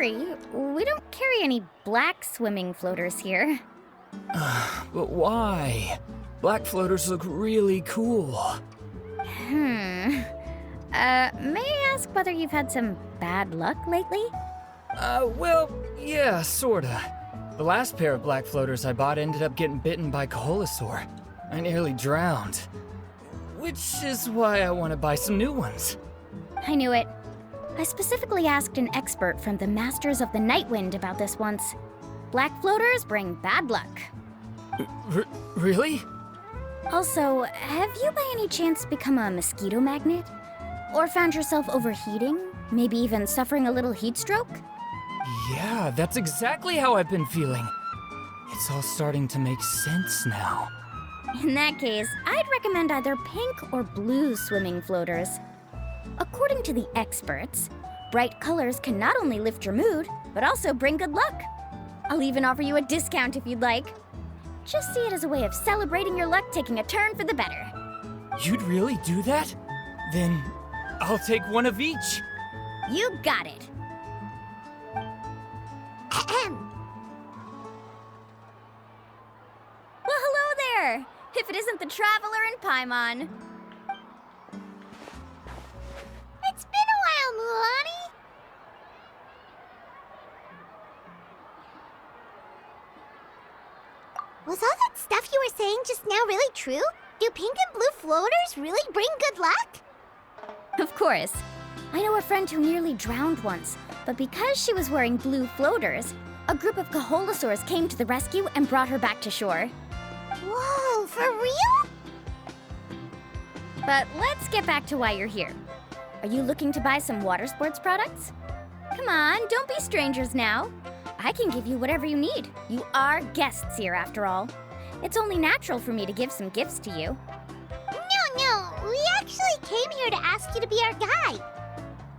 worry, we don't carry any black swimming floaters here. But why? Black floaters look really cool. May I ask whether you've had some bad luck lately? Well, yeah, sorta. The last pair of black floaters I bought ended up getting bitten by Koholosaur. I nearly drowned. Which is why I want to buy some new ones. I knew it. I specifically asked an expert from the Masters of the Nightwind about this once. Black floaters bring bad luck. Really? Also, have you by any chance become a mosquito magnet? Or found yourself overheating? Maybe even suffering a little heat stroke? Yeah, that's exactly how I've been feeling. It's all starting to make sense now. In that case, I'd recommend either pink or blue swimming floaters. According to the experts, bright colors can not only lift your mood, but also bring good luck. I'll even offer you a discount if you'd like. Just see it as a way of celebrating your luck taking a turn for the better. You'd really do that? Then I'll take one of each. You got it. Well, hello there! If it isn't the Traveler and Paimon. It's been a while, Mulan. Was all that stuff you were saying just now really true? Do pink and blue floaters really bring good luck? Of course. I know a friend who nearly drowned once, but because she was wearing blue floaters, a group of Koholosaurs came to the rescue and brought her back to shore. Whoa, for real? But let's get back to why you're here. Are you looking to buy some water sports products? Come on, don't be strangers now. I can give you whatever you need. You are guests here, after all. It's only natural for me to give some gifts to you. No, we actually came here to ask you to be our guide.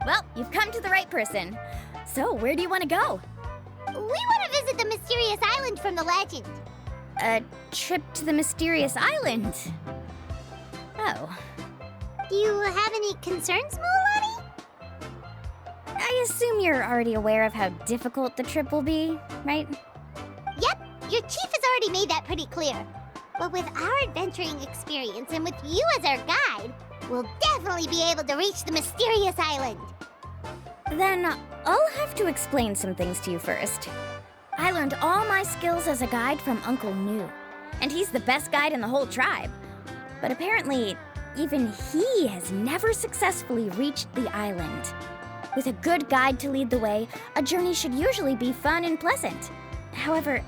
Well, you've come to the right person. So, where do you want to go? We want to visit the mysterious island from the legend. A trip to the mysterious island? Oh. Do you have any concerns, Mulan? I assume you're already aware of how difficult the trip will be, right? Yep, your chief has already made that pretty clear. But with our adventuring experience and with you as our guide, we'll definitely be able to reach the mysterious island. Then I'll have to explain some things to you first. I learned all my skills as a guide from Uncle New, and he's the best guide in the whole tribe. But apparently, even he has never successfully reached the island. With a good guide to lead the way, a journey should usually be fun and pleasant. However,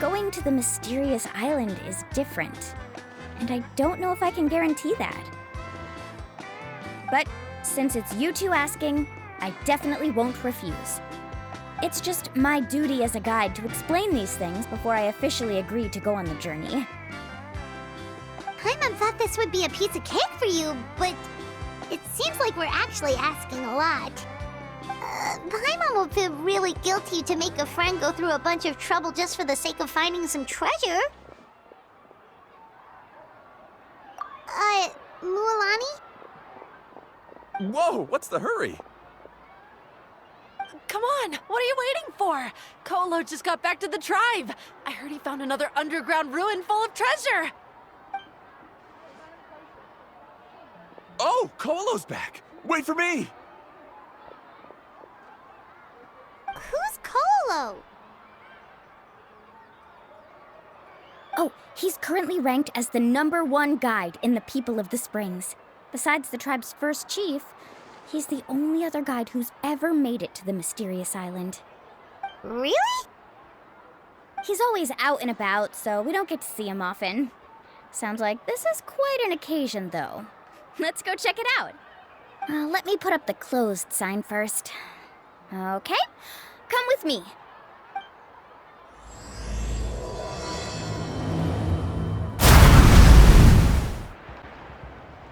going to the mysterious island is different, and I don't know if I can guarantee that. But since it's you two asking, I definitely won't refuse. It's just my duty as a guide to explain these things before I officially agree to go on the journey. Paimon thought this would be a piece of cake for you, but it seems like we're actually asking a lot. Paimon will feel really guilty to make a friend go through a bunch of trouble just for the sake of finding some treasure. Mualani? Whoa, what's the hurry? Come on, what are you waiting for? Kolo just got back to the tribe. I heard he found another underground ruin full of treasure. Oh, Kolo's back. Wait for me. Who's Kolo? Oh, he's currently ranked as the #1 guide in the People of the Springs. Besides the tribe's first chief, he's the only other guide who's ever made it to the mysterious island. Really? He's always out and about, so we don't get to see him often. Sounds like this is quite an occasion, though. Let's go check it out. Let me put up the closed sign first. Okay, come with me.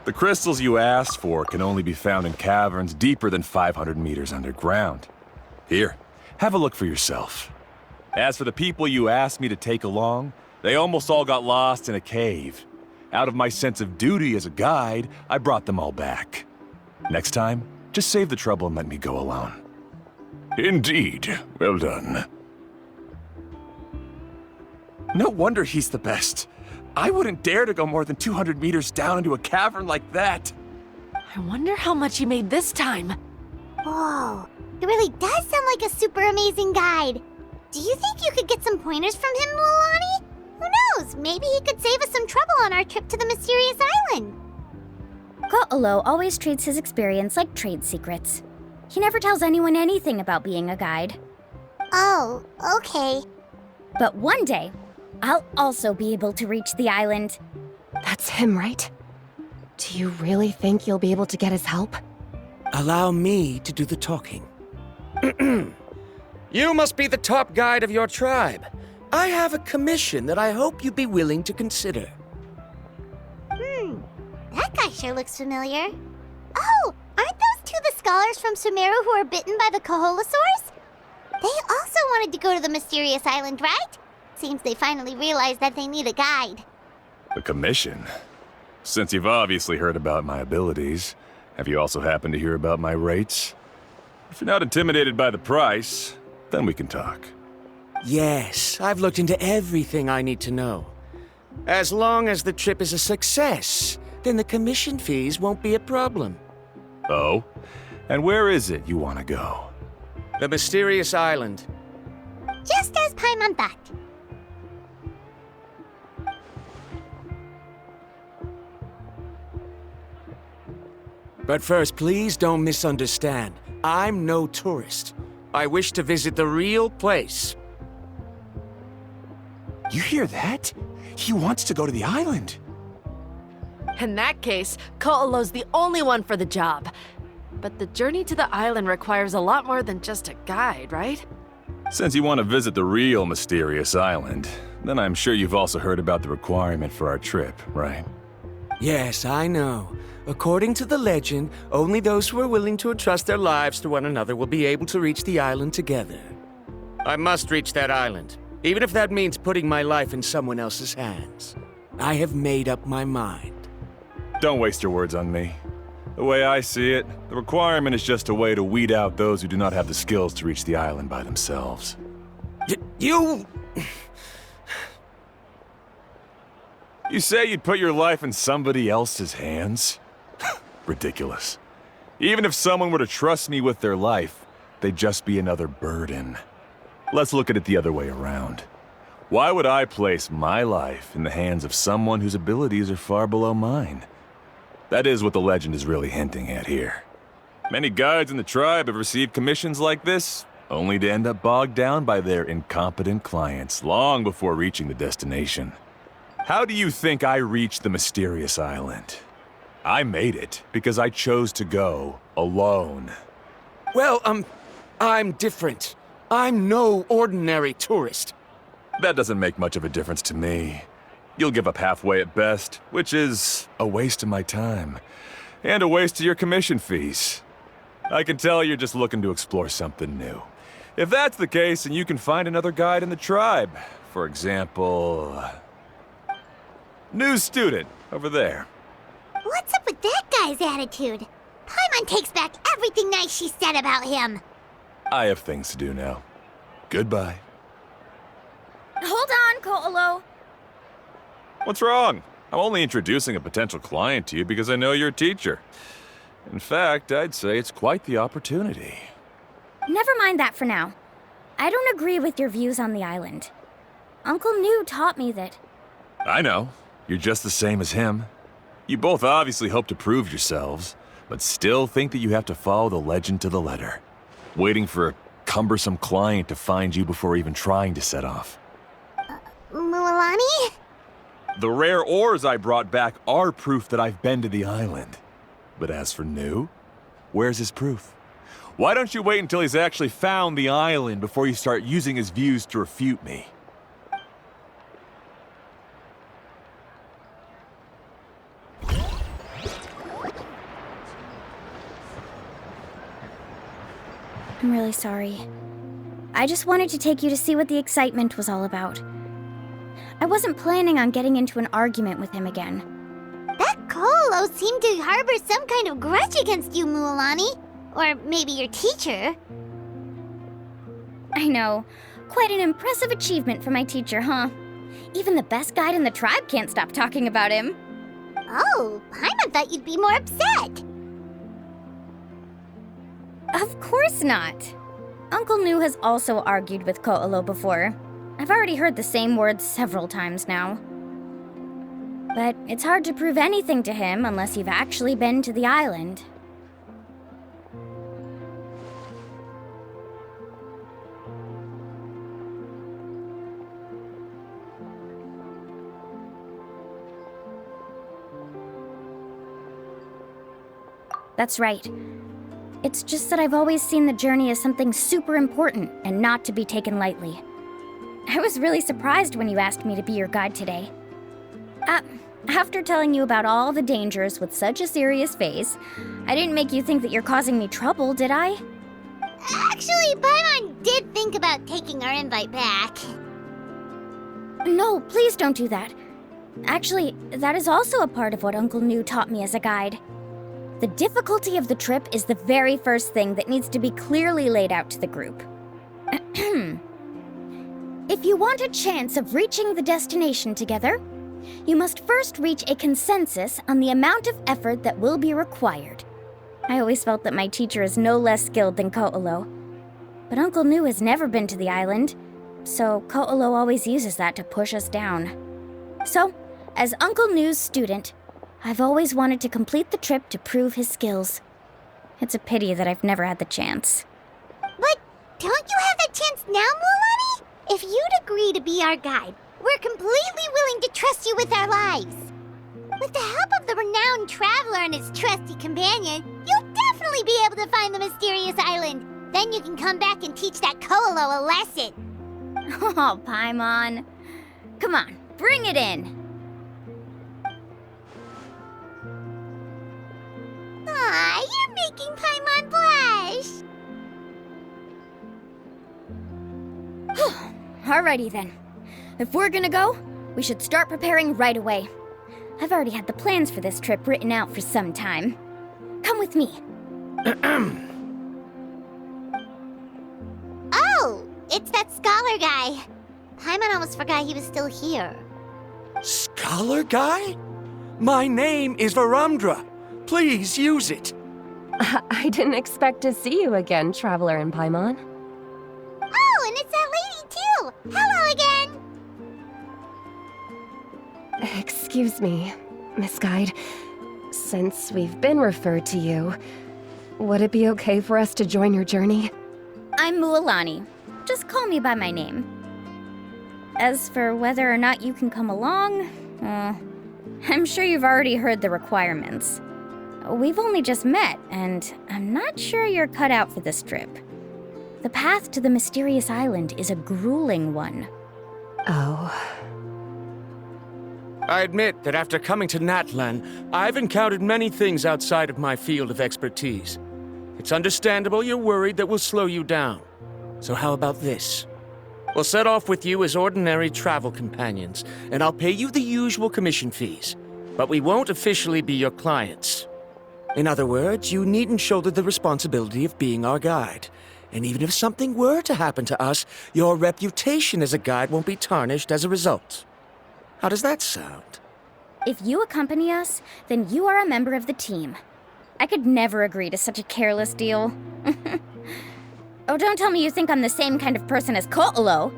The crystals you asked for can only be found in caverns deeper than 500 meters underground. Here, have a look for yourself. As for the people you asked me to take along, they almost all got lost in a cave. Out of my sense of duty as a guide, I brought them all back. Next time, just save the trouble and let me go alone. Indeed. Well done. No wonder he's the best. I wouldn't dare to go more than 200 meters down into a cavern like that. I wonder how much he made this time. Whoa, it really does sound like a super amazing guide. Do you think you could get some pointers from him, Mualani? Who knows? Maybe he could save us some trouble on our trip to the mysterious island. Ko'olo always treats his experience like trade secrets. He never tells anyone anything about being a guide. Oh, okay. But one day, I'll also be able to reach the island. That's him, right? Do you really think you'll be able to get his help? Allow me to do the talking. You must be the top guide of your tribe. I have a commission that I hope you'd be willing to consider. That guy sure looks familiar. Oh, aren't those two the scholars from Sumeru who were bitten by the Koholosaurs? They also wanted to go to the mysterious island, right? Seems they finally realized that they need a guide. The commission? Since you've obviously heard about my abilities, have you also happened to hear about my rates? If you're not intimidated by the price, then we can talk. Yes, I've looked into everything I need to know. As long as the trip is a success, then the commission fees won't be a problem. Oh? And where is it you want to go? The mysterious island. Just as Paimon thought. But first, please don't misunderstand. I'm no tourist. I wish to visit the real place. You hear that? He wants to go to the island. In that case, Ko'olo's the only one for the job. But the journey to the island requires a lot more than just a guide, right? Since you want to visit the real mysterious island, then I'm sure you've also heard about the requirement for our trip, right? Yes, I know. According to the legend, only those who are willing to entrust their lives to one another will be able to reach the island together. I must reach that island, even if that means putting my life in someone else's hands. I have made up my mind. Don't waste your words on me. The way I see it, the requirement is just a way to weed out those who do not have the skills to reach the island by themselves. You... You say you'd put your life in somebody else's hands? Ridiculous. Even if someone were to trust me with their life, they'd just be another burden. Let's look at it the other way around. Why would I place my life in the hands of someone whose abilities are far below mine? That is what the legend is really hinting at here. Many guides in the tribe have received commissions like this, only to end up bogged down by their incompetent clients long before reaching the destination. How do you think I reached the mysterious island? I made it because I chose to go alone. Well, I'm different. I'm no ordinary tourist. That doesn't make much of a difference to me. You'll give up halfway at best, which is a waste of my time. And a waste of your commission fees. I can tell you're just looking to explore something new. If that's the case, then you can find another guide in the tribe. For example... new student, over there. What's up with that guy's attitude? Paimon takes back everything nice she said about him. I have things to do now. Goodbye. Hold on, Ko'olo. What's wrong? I'm only introducing a potential client to you because I know you're a teacher. In fact, I'd say it's quite the opportunity. Never mind that for now. I don't agree with your views on the island. Uncle New taught me that... I know. You're just the same as him. You both obviously hope to prove yourselves, but still think that you have to follow the legend to the letter. Waiting for a cumbersome client to find you before even trying to set off. Mualani? The rare ores I brought back are proof that I've been to the island. But as for New, where's his proof? Why don't you wait until he's actually found the island before you start using his views to refute me? I'm really sorry. I just wanted to take you to see what the excitement was all about. I wasn't planning on getting into an argument with him again. That Kolo seemed to harbor some kind of grudge against you, Mualani. Or maybe your teacher. I know. Quite an impressive achievement for my teacher, huh? Even the best guide in the tribe can't stop talking about him. Oh, Paimon thought you'd be more upset. Of course not. Uncle Nu has also argued with Ko'olo before. I've already heard the same words several times now. But it's hard to prove anything to him unless you've actually been to the island. That's right. It's just that I've always seen the journey as something super important and not to be taken lightly. I was really surprised when you asked me to be your guide today. After telling you about all the dangers with such a serious face, I didn't make you think that you're causing me trouble, did I? Actually, Paimon did think about taking our invite back. No, please don't do that. Actually, that is also a part of what Uncle Nu taught me as a guide. The difficulty of the trip is the very first thing that needs to be clearly laid out to the group. If you want a chance of reaching the destination together, you must first reach a consensus on the amount of effort that will be required. I always felt that my teacher is no less skilled than Ko'olo. But Uncle Nu has never been to the island, so Ko'olo always uses that to push us down. So, as Uncle Nu's student, I've always wanted to complete the trip to prove his skills. It's a pity that I've never had the chance. But don't you have that chance now, Mualani? If you'd agree to be our guide, we're completely willing to trust you with our lives. With the help of the renowned traveler and his trusty companion, you'll definitely be able to find the mysterious island. Then you can come back and teach that Ko'olo a lesson. Oh, Paimon. Come on, bring it in. Aw, you're making Paimon blush. Alrighty then. If we're gonna go, we should start preparing right away. I've already had the plans for this trip written out for some time. Come with me. Oh, it's that scholar guy. Paimon almost forgot he was still here. Scholar guy? My name is Varamdra. Please use it. I didn't expect to see you again, Traveler and Paimon. Oh, and it's that lady too. Hello again. Excuse me, Miss Guide. Since we've been referred to you, would it be okay for us to join your journey? I'm Mualani. Just call me by my name. As for whether or not you can come along, I'm sure you've already heard the requirements. We've only just met, and I'm not sure you're cut out for this trip. The path to the mysterious island is a grueling one. Oh. I admit that after coming to Natlan, I've encountered many things outside of my field of expertise. It's understandable you're worried that we'll slow you down. So how about this? We'll set off with you as ordinary travel companions, and I'll pay you the usual commission fees. But we won't officially be your clients. In other words, you needn't shoulder the responsibility of being our guide. And even if something were to happen to us, your reputation as a guide won't be tarnished as a result. How does that sound? If you accompany us, then you are a member of the team. I could never agree to such a careless deal. Oh, don't tell me you think I'm the same kind of person as Ko'olo.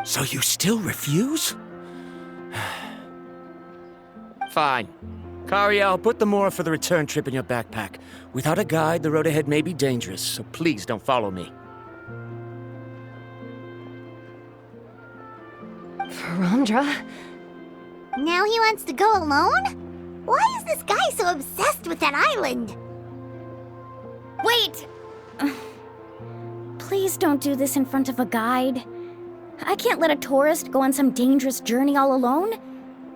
So you still refuse? Fine. Kariel, put the Mora for the return trip in your backpack. Without a guide, the road ahead may be dangerous, so please don't follow me. Varamdra? Now he wants to go alone? Why is this guy so obsessed with that island? Wait! Please don't do this in front of a guide. I can't let a tourist go on some dangerous journey all alone.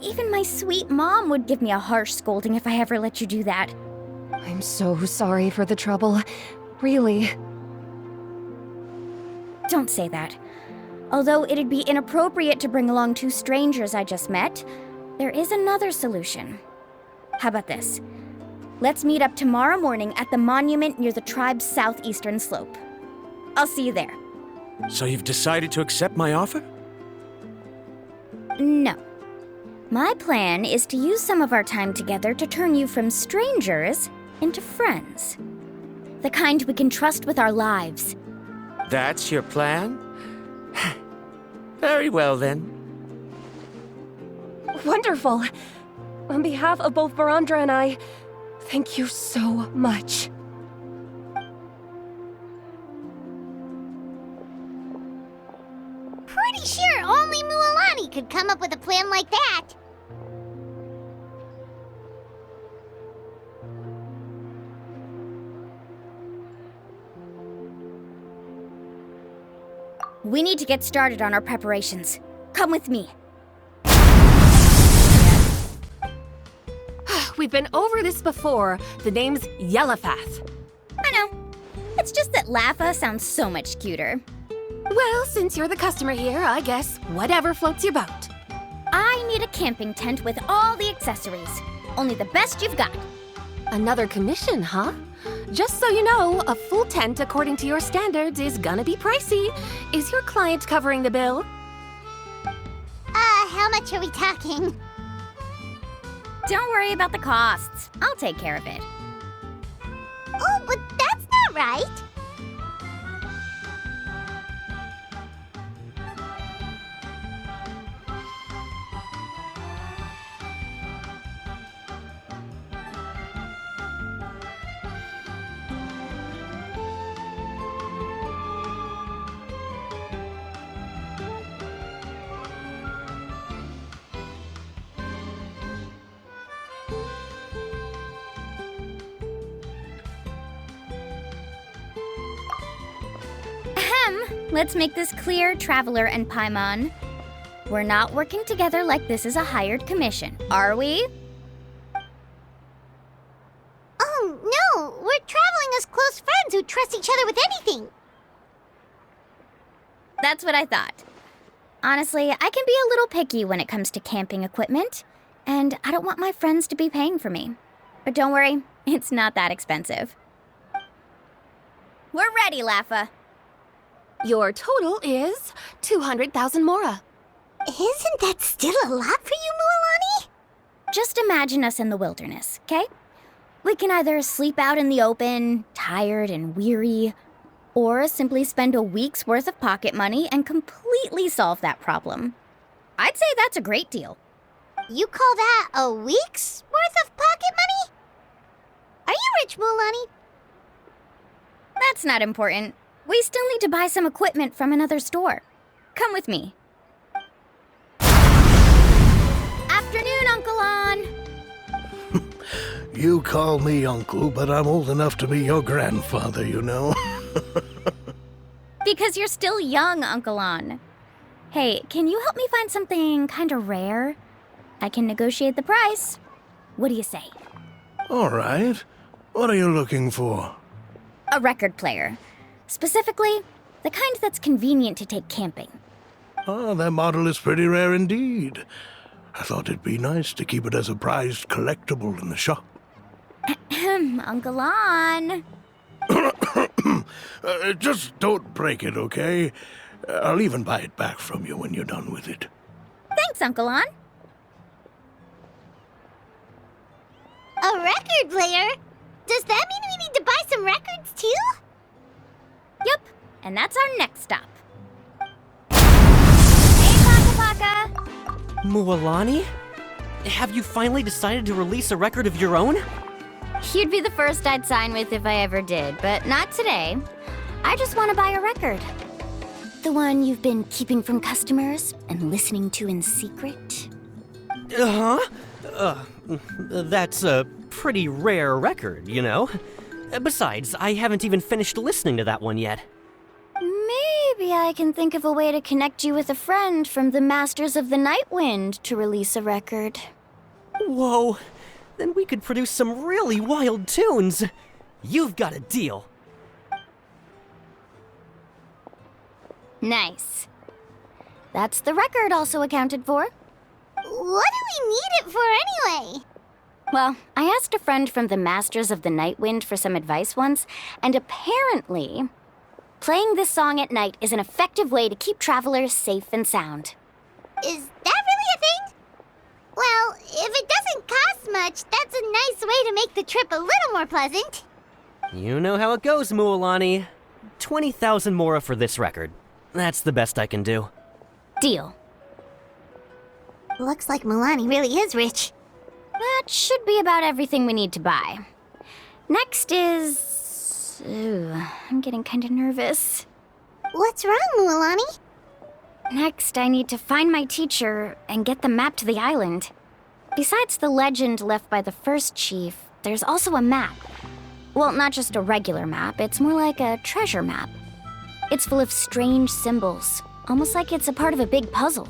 Even my sweet mom would give me a harsh scolding if I ever let you do that. I'm so sorry for the trouble. Really. Don't say that. Although it'd be inappropriate to bring along two strangers I just met, there is another solution. How about this? Let's meet up tomorrow morning at the monument near the tribe's southeastern slope. I'll see you there. So you've decided to accept my offer? No. My plan is to use some of our time together to turn you from strangers into friends. The kind we can trust with our lives. That's your plan? Very well, then. Wonderful. On behalf of both Verandra and I, thank you so much. Pretty sure only Mualani could come up with a plan like that. We need to get started on our preparations. Come with me. We've been over this before. The name's Yellowfath. I know. It's just that Laffa sounds so much cuter. Well, since you're the customer here, I guess whatever floats your boat. I need a camping tent with all the accessories. Only the best you've got. Another commission, huh? Just so you know, a full tent according to your standards is gonna be pricey. Is your client covering the bill? How much are we talking? Don't worry about the costs. I'll take care of it. Oh, but that's not right. Let's make this clear, Traveler and Paimon. We're not working together like this is a hired commission, are we? Oh, no! We're traveling as close friends who trust each other with anything. That's what I thought. Honestly, I can be a little picky when it comes to camping equipment, and I don't want my friends to be paying for me. But don't worry, it's not that expensive. We're ready, Laffa. Your total is 200,000 mora. Isn't that still a lot for you, Mualani? Just imagine us in the wilderness, okay? We can either sleep out in the open, tired and weary, or simply spend a week's worth of pocket money and completely solve that problem. I'd say that's a great deal. You call that a week's worth of pocket money? Are you rich, Mualani? That's not important. We still need to buy some equipment from another store. Come with me. Afternoon, Uncle On. You call me uncle, but I'm old enough to be your grandfather, you know. Because you're still young, Uncle On. Hey, can you help me find something kind of rare? I can negotiate the price. What do you say? All right. What are you looking for? A record player. Specifically, the kind that's convenient to take camping. Ah, that model is pretty rare indeed. I thought it'd be nice to keep it as a prized collectible in the shop. Uncle On. Just don't break it, okay? I'll even buy it back from you when you're done with it. Thanks, Uncle On. A record player? Does that mean we need to buy some records too? Yep, and that's our next stop. Hey, Paka Paka! Mualani? Have you finally decided to release a record of your own? You'd be the first I'd sign with if I ever did, but not today. I just want to buy a record. The one you've been keeping from customers and listening to in secret. Uh-huh. That's a pretty rare record, you know? Besides, I haven't even finished listening to that one yet. Maybe I can think of a way to connect you with a friend from the Masters of the Night Wind to release a record. Whoa, then we could produce some really wild tunes. You've got a deal. Nice. That's the record also accounted for. What do we need it for anyway? Well, I asked a friend from the Masters of the Night Wind for some advice once, and apparently, Playing this song at night is an effective way to keep travelers safe and sound. Is that really a thing? Well, if it doesn't cost much, that's a nice way to make the trip a little more pleasant. You know how it goes, Mualani. 20,000 mora for this record. That's the best I can do. Deal. Looks like Milani really is rich. That should be about everything we need to buy. Next is... Ooh, I'm getting kind of nervous. What's wrong, Mualani? Next, I need to find my teacher and get the map to the island. Besides the legend left by the first chief, there's also a map. Well, not just a regular map, it's more like a treasure map. It's full of strange symbols, almost like it's a part of a big puzzle.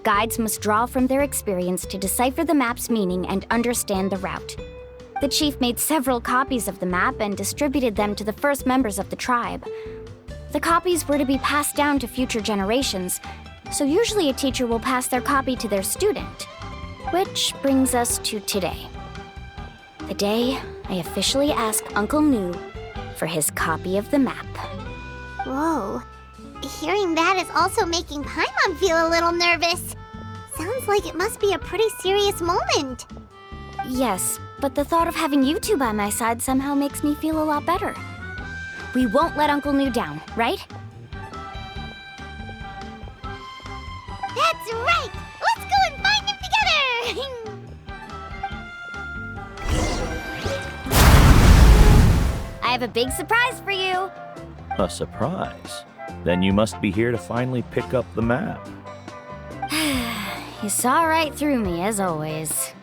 Guides must draw from their experience to decipher the map's meaning and understand the route. The chief made several copies of the map and distributed them to the first members of the tribe. The copies were to be passed down to future generations, so usually a teacher will pass their copy to their student. Which brings us to today. The day I officially ask Uncle Nu for his copy of the map. Whoa. Hearing that is also making Paimon feel a little nervous. Sounds like it must be a pretty serious moment. Yes, but the thought of having you two by my side somehow makes me feel a lot better. We won't let Uncle Nu down, right? That's right! Let's go and find him together! I have a big surprise for you. A surprise? Then you must be here to finally pick up the map. You saw right through me, as always.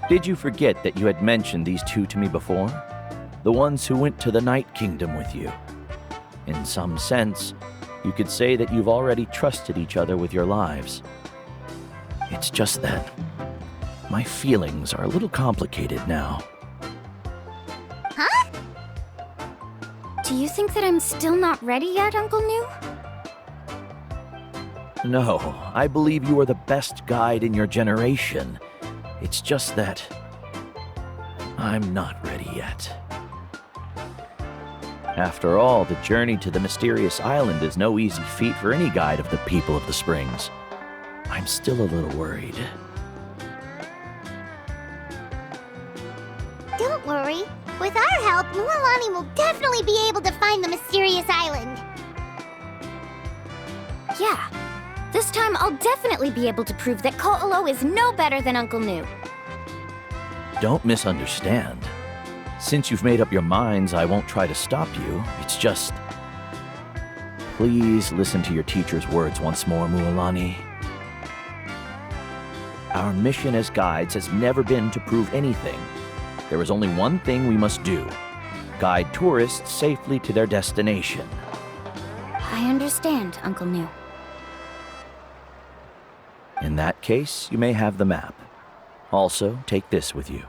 Did you forget that you had mentioned these two to me before? The ones who went to the Night Kingdom with you. In some sense, you could say that you've already trusted each other with your lives. It's just that my feelings are a little complicated now. Huh? Do you think that I'm still not ready yet, Uncle Nu? No, I believe you are the best guide in your generation. It's just that I'm not ready yet. After all, the journey to the mysterious island is no easy feat for any guide of the people of the Springs. I'm still a little worried. Don't worry. With our help, Mualani will definitely be able to find the mysterious island. Yeah. This time I'll definitely be able to prove that Ko'olo is no better than Uncle Nu. Don't misunderstand. Since you've made up your minds, I won't try to stop you. It's just... Please listen to your teacher's words once more, Mualani. Our mission as guides has never been to prove anything. There is only one thing we must do. Guide tourists safely to their destination. I understand, Uncle Nu. In that case, you may have the map. Also, take this with you.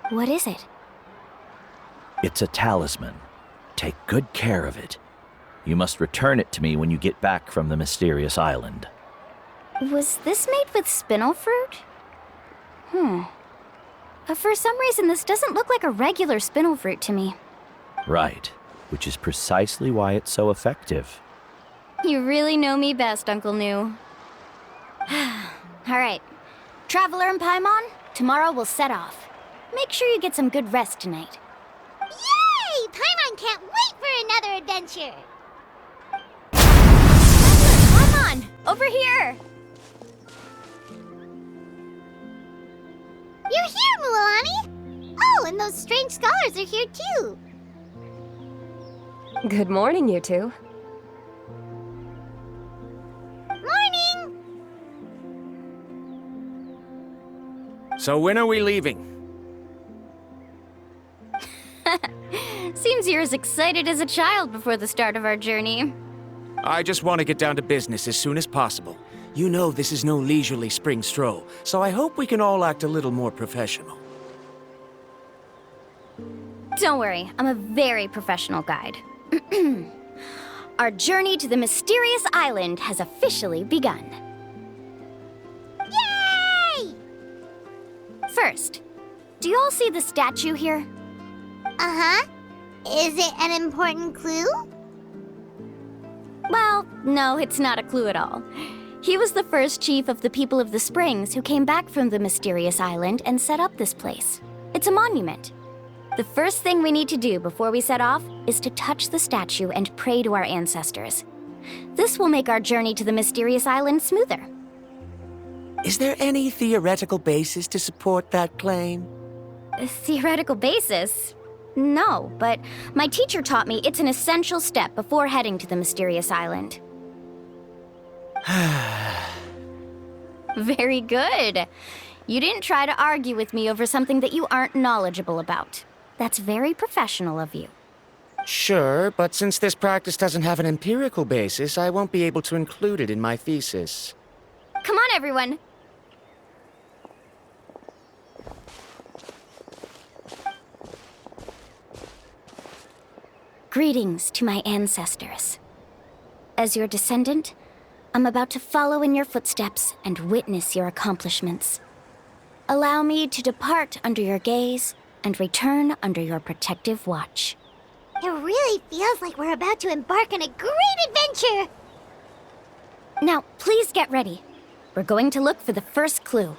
What is it? It's a talisman. Take good care of it. You must return it to me when you get back from the mysterious island. Was this made with spinel fruit? For some reason, this doesn't look like a regular spinel fruit to me. Right, which is precisely why it's so effective. You really know me best, Uncle Nu. All right. Traveler and Paimon, tomorrow we'll set off. Make sure you get some good rest tonight. Yay! Paimon can't wait for another adventure! Paimon, over here! You're here, Mualani! Oh, and those strange scholars are here too! Good morning, you two. Morning! So when are we leaving? Seems you're as excited as a child before the start of our journey. I just want to get down to business as soon as possible. You know this is no leisurely spring stroll, so I hope we can all act a little more professional. Don't worry, I'm a very professional guide. Our journey to the mysterious island has officially begun. Yay! First, do you all see the statue here? Uh-huh. Is it an important clue? Well, no, it's not a clue at all. He was the first chief of the people of the Springs who came back from the mysterious island and set up this place. It's a monument. The first thing we need to do before we set off is to touch the statue and pray to our ancestors. This will make our journey to the mysterious island smoother. Is there any theoretical basis to support that claim? A theoretical basis? No, but my teacher taught me it's an essential step before heading to the mysterious island. Very good. You didn't try to argue with me over something that you aren't knowledgeable about. That's very professional of you. Sure, but since this practice doesn't have an empirical basis, I won't be able to include it in my thesis. Come on, everyone. Greetings to my ancestors. As your descendant, I'm about to follow in your footsteps and witness your accomplishments. Allow me to depart under your gaze and return under your protective watch. It really feels like we're about to embark on a great adventure! Now, please get ready. We're going to look for the first clue.